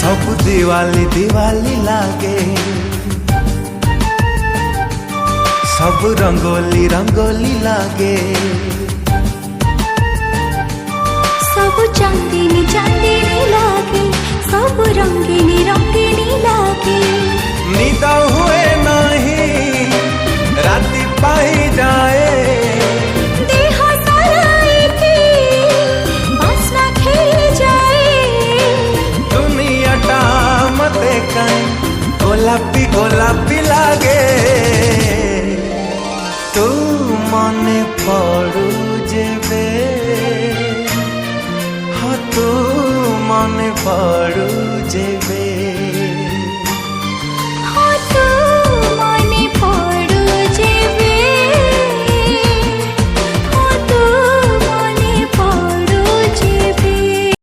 सब दिवाली दिवाली लागे, सब रंगोली रंगोली लागे, सब चांदनी चांदनी लागे, सब रंगीनी रंगीनी लागे। निद हुए नहीं राति पाई जाए, देह सारा एके बासना खेली जाए। दुनियाटा मते कहीं गोलापी गोलापी लागे। तू मने पड़ू जेबे, हाँ तू मने पड़ू जेबे।